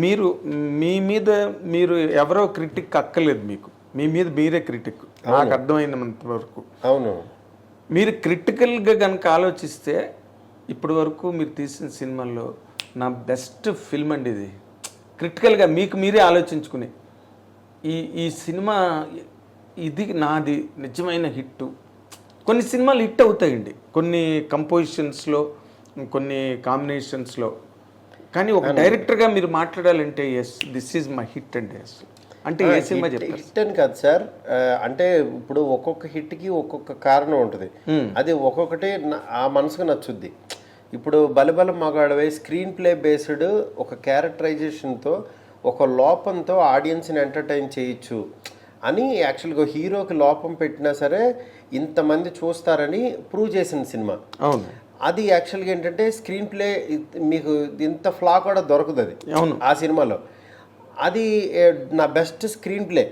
మీరు మీ మీద మీరు ఎవరో క్రిటిక్ అక్కర్లేదు, మీకు మీ మీద మీరే క్రిటిక్. నాకు అర్థమైనంత వరకు అవును. మీరు క్రిటికల్గా కనుక ఆలోచిస్తే ఇప్పటి వరకు మీరు తీసిన సినిమాల్లో నా బెస్ట్ ఫిల్మ్ అండి ఇది. క్రిటికల్గా మీకు మీరే ఆలోచించుకుని ఈ సినిమా ఇది నాది నిజమైన హిట్. కొన్ని సినిమాలు హిట్ అవుతాయండి, కొన్ని కంపోజిషన్స్లో, కొన్ని కాంబినేషన్స్లో. కానీ ఒక డైరెక్టర్గా మీరు మాట్లాడాలంటే yes this is my hit అండి. అంటే ఏ సినిమా చెప్తారు? హిట్ అని కాదు సార్, అంటే ఇప్పుడు ఒక్కొక్క హిట్కి ఒక్కొక్క కారణం ఉంటుంది. అది ఒక్కొక్కటి ఆ మనసుకు నచ్చుద్ది. ఇప్పుడు బలబల మగాడవై స్క్రీన్ ప్లే బేస్డ్ ఒక క్యారెక్టరైజేషన్తో, ఒక లోపంతో ఆడియన్స్ని ఎంటర్టైన్ చేయొచ్చు అని యాక్చువల్గా హీరోకి లోపం పెట్టినా సరే ఇంతమంది చూస్తారని ప్రూవ్ చేసిన సినిమా. అవును. అది యాక్చువల్గా ఏంటంటే స్క్రీన్ ప్లే మీకు ఇంత ఫ్లా కూడా దొరకదు అది. అవును. ఆ సినిమాలో అది నా బెస్ట్ స్క్రీన్ ప్లే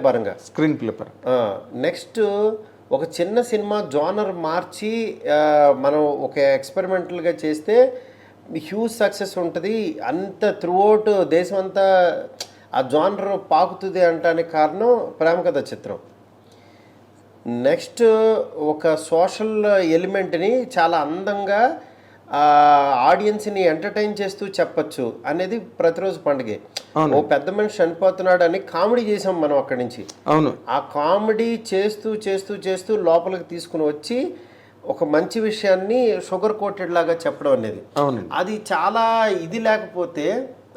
పరంగా. స్క్రీన్ ప్లే పరంగా. నెక్స్ట్ ఒక చిన్న సినిమా జోనర్ మార్చి మనం ఒక ఎక్స్పెరిమెంటల్గా చేస్తే హ్యూజ్ సక్సెస్ ఉంటుంది. అంత త్రూఅవుట్ దేశం అంతా ఆ జోనర్ పాకుతుంది అంటానికి కారణం ప్రేమ కథ చిత్రం. నెక్స్ట్ ఒక సోషల్ ఎలిమెంట్ని చాలా అందంగా ఆడియన్స్ని ఎంటర్టైన్ చేస్తూ చెప్పచ్చు అనేది ప్రతిరోజు పండుగే. ఓ పెద్ద మనిషి చనిపోతున్నాడు అని కామెడీ చేసాం మనం అక్కడి నుంచి. అవును. ఆ కామెడీ చేస్తూ చేస్తూ చేస్తూ లోపలికి తీసుకుని వచ్చి ఒక మంచి విషయాన్ని షుగర్ కోటెడ్ లాగా చెప్పడం అనేది. అది చాలా ఇది లేకపోతే,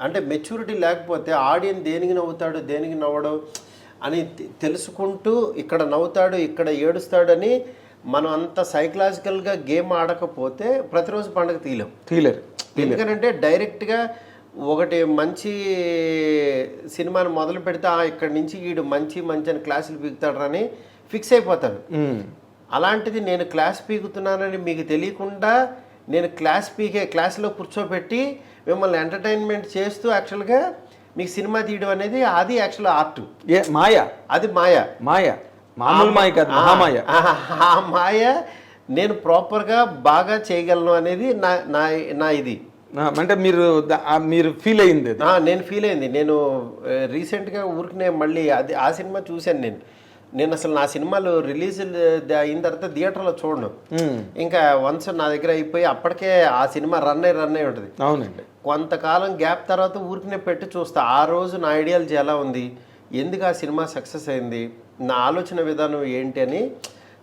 అంటే మెచ్యూరిటీ లేకపోతే ఆడియన్స్ దేనికి నవ్వుతాడు దేనికి నవ్వడం అని తెలుసుకుంటూ ఇక్కడ నవ్వుతాడు ఇక్కడ ఏడుస్తాడని మనం అంత సైకలాజికల్గా గేమ్ ఆడకపోతే ప్రతిరోజు పండుగ తీయలేరు. ఎందుకంటే డైరెక్ట్గా ఒకటి మంచి సినిమాని మొదలు పెడితే ఇక్కడి నుంచి వీడు మంచి మంచి అని క్లాసులు పీకుతాడు అని ఫిక్స్ అయిపోతాడు. అలాంటిది నేను క్లాస్ పీకుతున్నానని మీకు తెలియకుండా నేను క్లాస్లో కూర్చోబెట్టి మిమ్మల్ని ఎంటర్టైన్మెంట్ చేస్తూ యాక్చువల్గా మీకు సినిమా తీయడం అనేది అది యాక్చువల్ ఆర్ట్. మాయ. అది మాయ మామూలు మాయ కాదు, మహామాయ. ఆ మాయ నేను ప్రాపర్గా బాగా చేయగలను అనేది నా ఇది. అంటే మీరు ఫీల్ అయింది? నేను ఫీల్ అయింది. నేను రీసెంట్గా ఊరికి మళ్ళీ ఆ సినిమా చూశాను. నేను అసలు నా సినిమాలు రిలీజ్ అయిన తర్వాత థియేటర్లో చూడను. ఇంకా వన్స్ నా దగ్గర అయిపోయి అప్పటికే ఆ సినిమా రన్ అయి ఉంటుంది. అవునండి. కొంతకాలం గ్యాప్ తర్వాత ఊరికినే పెట్టి చూస్తా ఆ రోజు నా ఐడియాలజీ ఎలా ఉంది, ఎందుకు ఆ సినిమా సక్సెస్ అయింది, నా ఆలోచన విధానం ఏంటి అని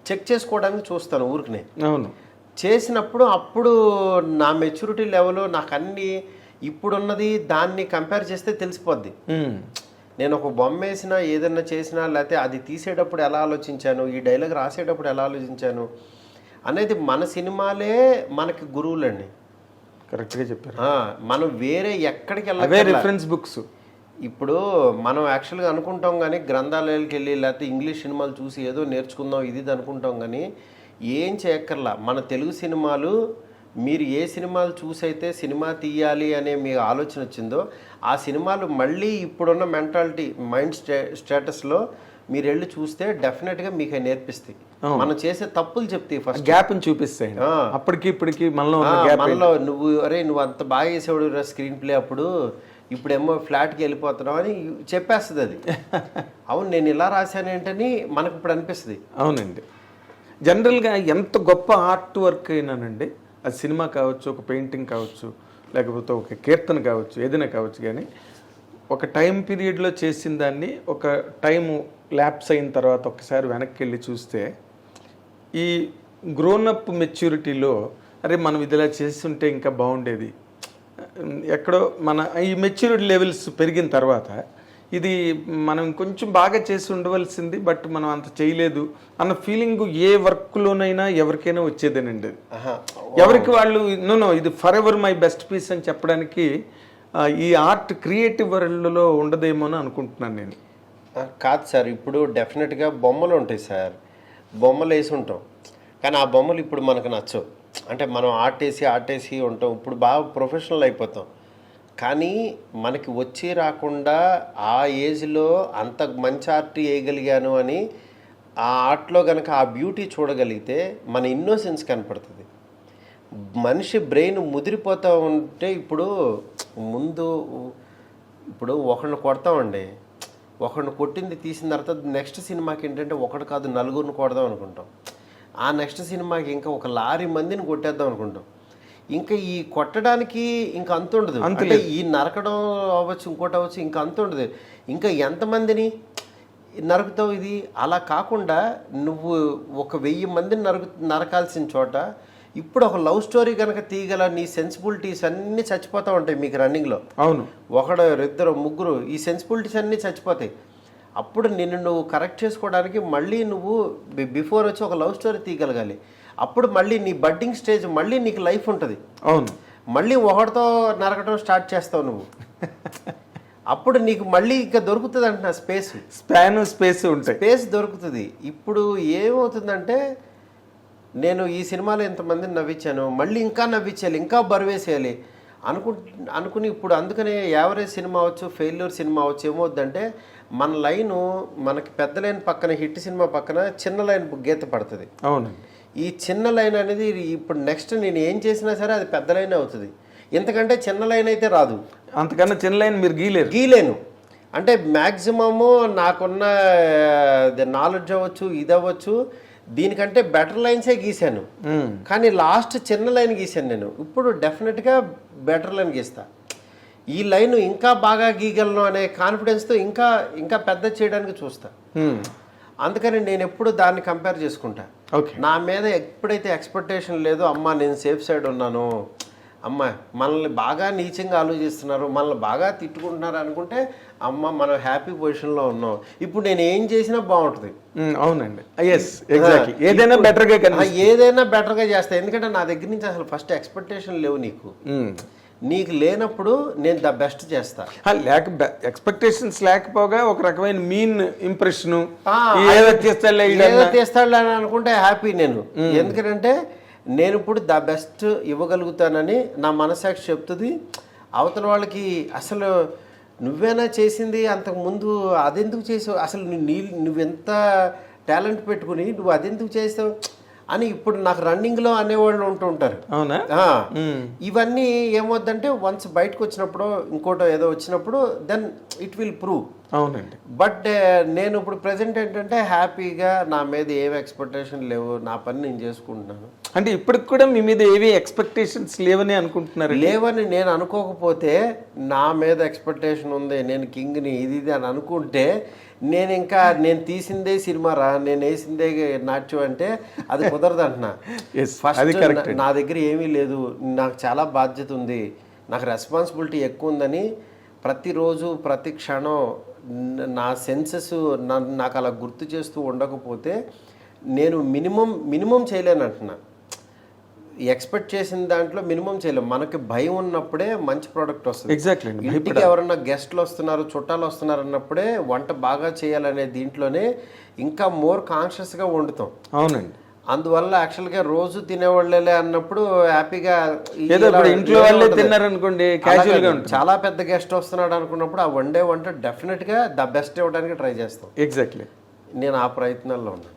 చెక్ చేసుకోవడానికి చూస్తాను ఊరికినే. అవును. చేసినప్పుడు అప్పుడు నా మెచ్యూరిటీ లెవెల్ నాకు అన్నీ ఇప్పుడున్నది దాన్ని కంపేర్ చేస్తే తెలిసిపోద్ది. నేను ఒక బొమ్మ వేసినా ఏదన్నా చేసినా లేకపోతే అది తీసేటప్పుడు ఎలా ఆలోచించాను, ఈ డైలాగ్ రాసేటప్పుడు ఎలా ఆలోచించాను అనేది మన సినిమాలే మనకి గురువులండి. కరెక్ట్గా చెప్పారు. మనం వేరే ఎక్కడికి వెళ్ళే రిఫరెన్స్ బుక్స్. ఇప్పుడు మనం యాక్చువల్గా అనుకుంటాం కానీ గ్రంథాలయాలకు వెళ్ళి లేకపోతే ఇంగ్లీష్ సినిమాలు చూసి ఏదో నేర్చుకుందాం ఇది అనుకుంటాం కానీ ఏం చేయక్కర్లా. మన తెలుగు సినిమాలు మీరు ఏ సినిమాలు చూసైతే సినిమా తీయాలి అనే మీ ఆలోచన వచ్చిందో ఆ సినిమాలు మళ్ళీ ఇప్పుడున్న మెంటాలిటీ మైండ్ స్టేటస్లో మీరు వెళ్ళి చూస్తే డెఫినెట్గా మీకు నేర్పిస్తాయి. మనం చేసే తప్పులు చెప్తాయి, ఫస్ట్ గ్యాప్ని చూపిస్తాయి. అప్పటికి ఇప్పటికి మనలో నువ్వు అంత బాగా చేసేవాడు స్క్రీన్ ప్లే అప్పుడు, ఇప్పుడేమో ఫ్లాట్కి వెళ్ళిపోతున్నావు అని చెప్పేస్తుంది అది. అవును నేను ఇలా రాశాను ఏంటని మనకు ఇప్పుడు అనిపిస్తుంది. అవునండి. జనరల్గా ఎంత గొప్ప ఆర్ట్ వర్క్ అయినానండి, అది సినిమా కావచ్చు, ఒక పెయింటింగ్ కావచ్చు, లేకపోతే ఒక కీర్తన కావచ్చు, ఏదైనా కావచ్చు, కానీ ఒక టైం పీరియడ్లో చేసిన దాన్ని ఒక టైము ల్యాప్స్ అయిన తర్వాత ఒకసారి వెనక్కి వెళ్ళి చూస్తే ఈ గ్రోనప్ మెచ్యూరిటీలో అరే మనం ఇదిలా చేస్తుంటే ఇంకా బాగుండేది, ఎక్కడో మన ఈ మెచ్యూరిటీ లెవెల్స్ పెరిగిన తర్వాత ఇది మనం కొంచెం బాగా చేసి ఉండవలసింది బట్ మనం అంత చేయలేదు అన్న ఫీలింగ్ ఏ వర్క్లోనైనా ఎవరికైనా వచ్చేదేనండి. ఎవరికి వాళ్ళు నో ఇది forever my best piece అని చెప్పడానికి ఈ ఆర్ట్ క్రియేటివ్ వరల్డ్లో ఉండదేమో అని అనుకుంటున్నాను నేను. కాదు సార్, ఇప్పుడు డెఫినెట్గా బొమ్మలు ఉంటాయి సార్, బొమ్మలు వేసి ఉంటాం కానీ ఆ బొమ్మలు ఇప్పుడు మనకు నచ్చవు. అంటే మనం ఆర్టేసి ఉంటాం, ఇప్పుడు బాగా ప్రొఫెషనల్ అయిపోతాం. కానీ మనకి వచ్చి రాకుండా ఆ ఏజ్లో అంత మంచి ఆర్ట్ వేయగలిగాను అని ఆ ఆర్ట్లో కనుక ఆ బ్యూటీ చూడగలిగితే మన ఇన్నోసెన్స్ కనపడుతుంది. మనిషి బ్రెయిన్ ముదిరిపోతూ ఉంటే ఇప్పుడు ముందు ఇప్పుడు ఒకరిని కొడతామండి, ఒకరిని కొట్టింది తీసిన తర్వాత నెక్స్ట్ సినిమాకి ఏంటంటే ఒకటి కాదు నలుగురిని కొడదాం అనుకుంటాం. ఆ నెక్స్ట్ సినిమాకి ఇంకా ఒక లారీ మందిని కొట్టేద్దాం అనుకుంటాం. ఇంకా ఈ కొట్టడానికి ఇంకా అంత ఉండదు. అంటే ఈ నరకడం అవ్వచ్చు, ఇంకోటి అవ్వచ్చు, ఇంకా అంత ఉండదు. ఇంకా ఎంతమందిని నరుకుతావు? ఇది అలా కాకుండా నువ్వు ఒక 1000 మందిని నరకాల్సిన చోట ఇప్పుడు ఒక లవ్ స్టోరీ కనుక తీయగల నీ సెన్సిబిలిటీస్ అన్నీ చచ్చిపోతూ ఉంటాయి మీకు రన్నింగ్లో. అవును, ఒకడు, ఇద్దరు, ముగ్గురు, ఈ సెన్సిబిలిటీస్ అన్నీ చచ్చిపోతాయి. అప్పుడు నిన్ను నువ్వు కరెక్ట్ చేసుకోవడానికి మళ్ళీ నువ్వు బిఫోర్ వచ్చి ఒక లవ్ స్టోరీ తీయగలగాలి. అప్పుడు మళ్ళీ నీ బడ్డింగ్ స్టేజ్, మళ్ళీ నీకు లైఫ్ ఉంటుంది. అవును, మళ్ళీ ఒకటితో నరకడం స్టార్ట్ చేస్తావు నువ్వు. అప్పుడు నీకు మళ్ళీ ఇంకా దొరుకుతుంది అంటున్నా స్పేస్ ఉంటాయి, స్పేస్ దొరుకుతుంది. ఇప్పుడు ఏమవుతుందంటే నేను ఈ సినిమాలో ఇంతమందిని నవ్వించాను, మళ్ళీ ఇంకా నవ్వించాలి, ఇంకా బరువేసేయాలి అనుకుని ఇప్పుడు అందుకనే యావరేజ్ సినిమా అవచ్చు, ఫెయిల్యూర్ సినిమా అవచ్చు, ఏమవుద్దంటే మన లైను మనకి పెద్ద లైన్ పక్కన, హిట్ సినిమా పక్కన చిన్న లైన్ గీత పడుతుంది. అవును, ఈ చిన్న లైన్ అనేది ఇప్పుడు నెక్స్ట్ నేను ఏం చేసినా సరే అది పెద్ద లైన్ అవుతుంది. ఎందుకంటే చిన్న లైన్ అయితే రాదు, అంతకన్నా చిన్న లైన్ మీరు గీలేను. అంటే మ్యాక్సిమము నాకున్న నాలెడ్జ్ అవ్వచ్చు, ఇది అవ్వచ్చు, దీనికంటే బెటర్ లైన్సే గీశాను. కానీ లాస్ట్ చిన్న లైన్ గీశాను నేను. ఇప్పుడు డెఫినెట్గా బెటర్ లైన్ గీస్తా. ఈ లైన్ ఇంకా బాగా గీయగలను అనే కాన్ఫిడెన్స్తో ఇంకా ఇంకా పెద్ద చేయడానికి చూస్తా. అందుకని నేను ఎప్పుడు దాన్ని కంపేర్ చేసుకుంటా. నా మీద ఎప్పుడైతే ఎక్స్పెక్టేషన్ లేదో, అమ్మ నేను సేఫ్ సైడ్ ఉన్నాను, అమ్మ మనల్ని బాగా నీచంగా ఆలోచిస్తున్నారు, మనల్ని బాగా తిట్టుకుంటున్నారు అనుకుంటే అమ్మ మనం హ్యాపీ పొజిషన్లో ఉన్నాం, ఇప్పుడు నేను ఏం చేసినా బాగుంటుంది. అవునండి, ఏదైనా బెటర్గా చేస్తా. ఎందుకంటే నా దగ్గర నుంచి అసలు ఫస్ట్ ఎక్స్పెక్టేషన్ లేవు. నీకు లేనప్పుడు నేను ద బెస్ట్ చేస్తా. ఎక్స్పెక్టేషన్స్ లేకపోగా ఒక రకమైన మీన్ ఇంప్రెషన్ తీస్తాడు అని అనుకుంటే హ్యాపీ నేను. ఎందుకంటే నేను ఇప్పుడు ద బెస్ట్ ఇవ్వగలుగుతానని నా మనసాక్షి చెప్తుంది. అవతల వాళ్ళకి అసలు నువ్వేనా చేసింది అంతకుముందు, అదెందుకు చేసావు, అసలు నువ్వెంత టాలెంట్ పెట్టుకుని నువ్వు అదెందుకు చేసావు అని ఇప్పుడు నాకు రన్నింగ్లో అనేవాళ్ళు ఉంటూ ఉంటారు. అవునా? ఇవన్నీ ఏమవుద్దంటే వన్స్ బయటకు వచ్చినప్పుడు, ఇంకోటో ఏదో వచ్చినప్పుడు, దెన్ ఇట్ విల్ ప్రూవ్. అవునండి. బట్ నేను ఇప్పుడు ప్రెసెంట్ ఏంటంటే హ్యాపీగా, నా మీద ఏమి ఎక్స్పెక్టేషన్ లేవు, నా పని నేను చేసుకుంటున్నాను. అంటే ఇప్పటికి కూడా మీ మీద ఏవి ఎక్స్పెక్టేషన్స్ లేవని అనుకుంటున్నారు? లేవని నేను అనుకోకపోతే, నా మీద ఎక్స్పెక్టేషన్ ఉంది, నేను కింగ్ని, ఇది అని అనుకుంటే, నేను తీసిందే సినిమా రా, నేను వేసిందే నాట్యం అంటే అది కుదరదు అంటున్నా. ఫస్ట్ నా దగ్గర ఏమీ లేదు, నాకు చాలా బాధ్యత ఉంది, నాకు రెస్పాన్సిబిలిటీ ఎక్కువ ఉందని ప్రతిరోజు ప్రతి క్షణం నా సెన్సెస్ నాకు అలా గుర్తు చేస్తూ ఉండకపోతే నేను మినిమం చేయలేను అంటున్నా. ఎక్స్పెక్ట్ చేసిన దాంట్లో మినిమం చేయలేము. మనకి భయం ఉన్నప్పుడే మంచి ప్రోడక్ట్ వస్తుంది. ఎగ్జాక్ట్లీ. ఇంటికి ఎవరన్నా గెస్ట్లు వస్తున్నారు, చుట్టాలు వస్తున్నారు అన్నప్పుడే వంట బాగా చేయాలనే దీంట్లోనే ఇంకా మోర్ కాన్షియస్గా వండుతాం. అవునండి. అందువల్ల యాక్చువల్గా రోజు తినేవాళ్ళే అన్నప్పుడు హ్యాపీగా ఇంట్లో వాళ్ళే తిన్నారనుకోండి, చాలా పెద్ద గెస్ట్ వస్తున్నాడు అనుకున్నప్పుడు ఆ వంట డెఫినెట్గా ద బెస్ట్ ఇవ్వడానికి ట్రై చేస్తాం. ఎగ్జాక్ట్లీ. నేను ఆ ప్రయత్నాల్లో ఉన్నాను.